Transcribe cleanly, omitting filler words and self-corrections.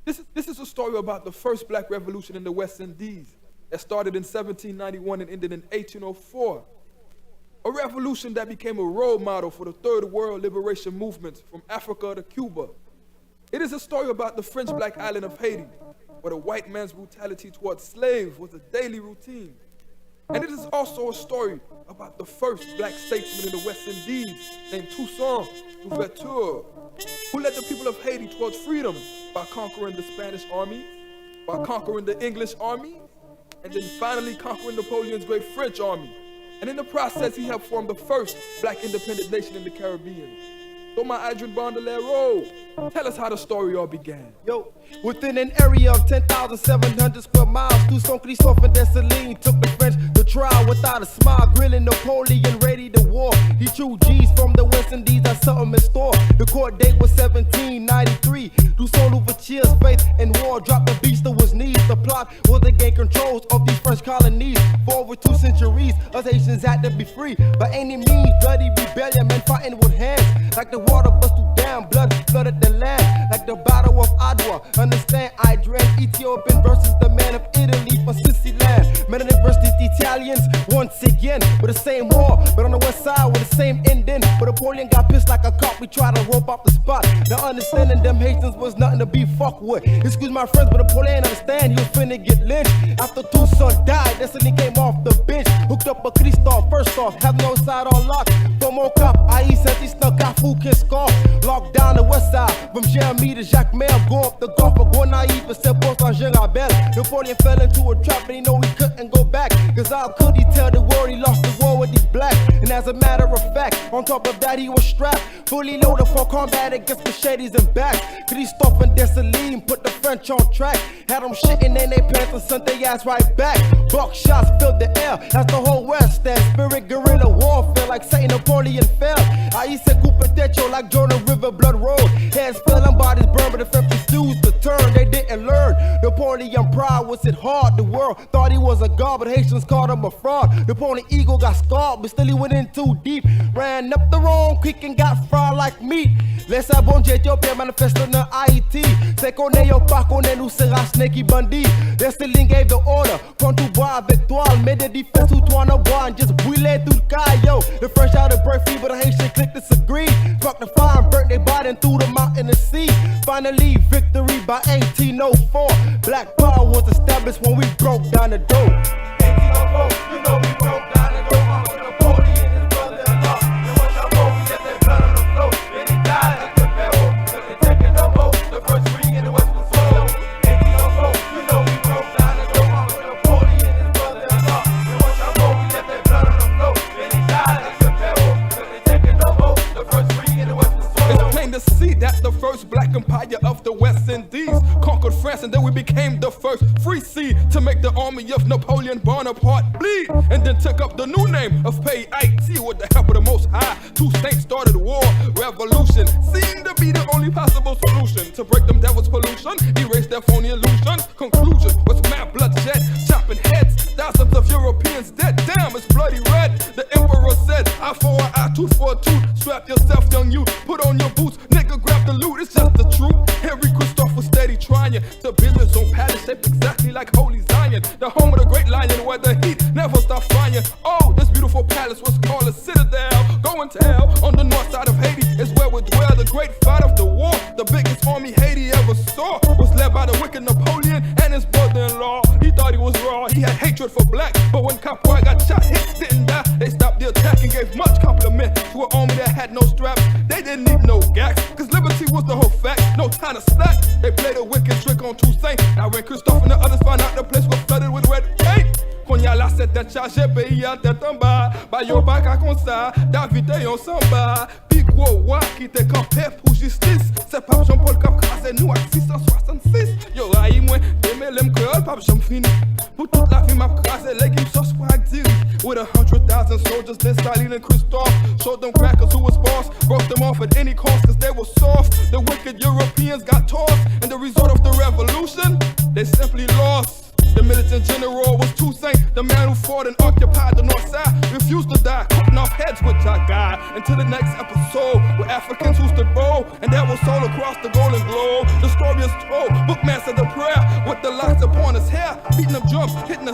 This is a story about the first black revolution in the West Indies that started in 1791 and ended in 1804. A revolution that became a role model for the Third World liberation movements from Africa to Cuba. It is a story about the French black island of Haiti, where the white man's brutality towards slaves was a daily routine. And it is also a story about the first black statesman in the West Indies named Toussaint Louverture, who led the people of Haiti towards freedom by conquering the Spanish army, by conquering the English army, and then finally conquering Napoleon's great French army. And in the process, he helped form the first black independent nation in the Caribbean. So my Adrian Bandolero, tell us how the story all began. Yo, within an area of 10,700 square miles, Toussaint Christophe and Dessalines took the French to trial without a smile, grilling Napoleon, ready to war. He threw G's from the West Indies, that's something in store. The court date was 1793. Toussaint Louverture's faith in war dropped the beast to his knees. The plot was to gain control of these French colonies. For over 2 centuries, us Haitians had to be free. By any means, bloody rebellion, men fighting with hands. Like the water bust through down, blood flooded the land. Like the battle of Adwa, understand Adrian, Ethiopian versus the man of Italy from Sicily-land. Men versus the Italians, once again, with the same war, but on the west side with the same ending. But Napoleon got pissed like a cop, we tried to rope off the spot. Now understanding them Haitians was nothing to be fucked with. Excuse my friends, but Napoleon understand he was finna get lynched. After Toussaint died, Dessalines came off the bench. Hooked up a Christophe, first off, have no side on lock. From Mocap, I said he snuck out, who can scoff. Locked down the west side, from Jeremy to Jacques Mel. Go up the Gulf, but go naive and set post on Jean Rabel. Napoleon fell into a trap, but he know he couldn't go back. Cause how could he tell the world he lost the war with these blacks? And as a matter of fact, on top of that he was strapped, fully loaded for combat against machetes and backs. Christophe and Dessalines put the French on track, had them shitting in their pants and sent their ass right back. Buckshots filled the air as the whole West stands. Spirit guerrilla warfare like Saint Napoleon fell. I said Cooper Techo like Jordan River Blood Road. Heads fell and bodies burned, but the French refused to turn. They didn't learn. Napoleon pride was it hard. The world thought he was a god, but Haitians called him a fraud. Napoleon ego got scarred, but still he went in too deep. Ran up the wrong creek and got fried like meat. Laissa bon Dieu Ethiopia manifeste dans Haïti. C'est qu'on est yo pas qu'on est nous sera snaky bandit. Dessalines gave the order, prends tout bois avec toile. Mets des defense ou toi en bois and just brûler tout le cas, yo. The French out of birth fever, the Haitian clique disagreed. Fuck the fire and burnt their body and threw them out in the sea. Finally, victory by 1804. Black power was established when we broke down the door. 1804, you know we broke down the door. Napoleon and his brother-in-law. And once y'all know we left that blood on the floor. Then he died like the pharaoh. Cause they taking no more. The first ring in the western soul. 1804, you know we broke down the door. Napoleon and his brother-in-law. And once y'all know we left that blood on the floor. Then he died like the pharaoh. Cause they taking no more. The first ring in the western soul. It's plain to see that the first black empire of the West Indies conquered France, and then we became the first free sea to make the army of Napoleon Bonaparte bleed, and then took up the new name of P.I.T. with the help of the Most High. Toussaint started a war, revolution seemed to be the only possible solution to break them devil's pollution, erase their phony illusions. Conclusion was mad bloodshed, chopping heads, thousands of Europeans dead. Damn, it's bloody red. The emperor said, eye for an eye, tooth for a tooth. Strap yourself, young youth, put on your boots, nigga, grab the loot. It's just the truth. Henry Christophe was steady trying to build his own palace shaped exactly like Holy Zion, the home of the great lion where the heat never stopped flying. Oh, this beautiful palace was called a citadel. Go and tell, on the north side of Haiti is where we dwell. The great fight of the war, the biggest army Haiti ever saw, was led by the wicked Napoleon and his brother-in-law. He thought he was raw, he had hatred for black, but when Caporal got shot, hit, didn't die. They stopped the attack and gave much compliment to an army that had no straps. They didn't need no gags, cause liberty was the whole fact. No time to slack, they played a wicked trick on Toussaint. Now when Christophe and the others found out the place was flooded with red tape, qu'on y a la tête chargée, pays à tête en bas. Bah yo pas qu'à comme ça, David et on s'en bat. Puis gros roi qui t'est campé pour justice. C'est pas Jean-Paul qui a crasé nous à 666. Yo raï moi, démêlé m'créole, pas j'en fini. Pour toute la vie m'a crasé, les games sauce pour diri. With 100,000 soldiers, Dessalines and Christophe showed them crackers who was boss, broke them off at any cost cause they were soft. The wicked Europeans got tossed, and the result of the revolution, they simply lost. The militant general was Toussaint, the man who fought and occupied the north side, refused to die, cutting off heads with our guy. Until the next episode, where Africans who stood bold, and that was sold across the golden globe. The story is told, book man said the prayer with the locks upon his hair, beating them drums, hitting the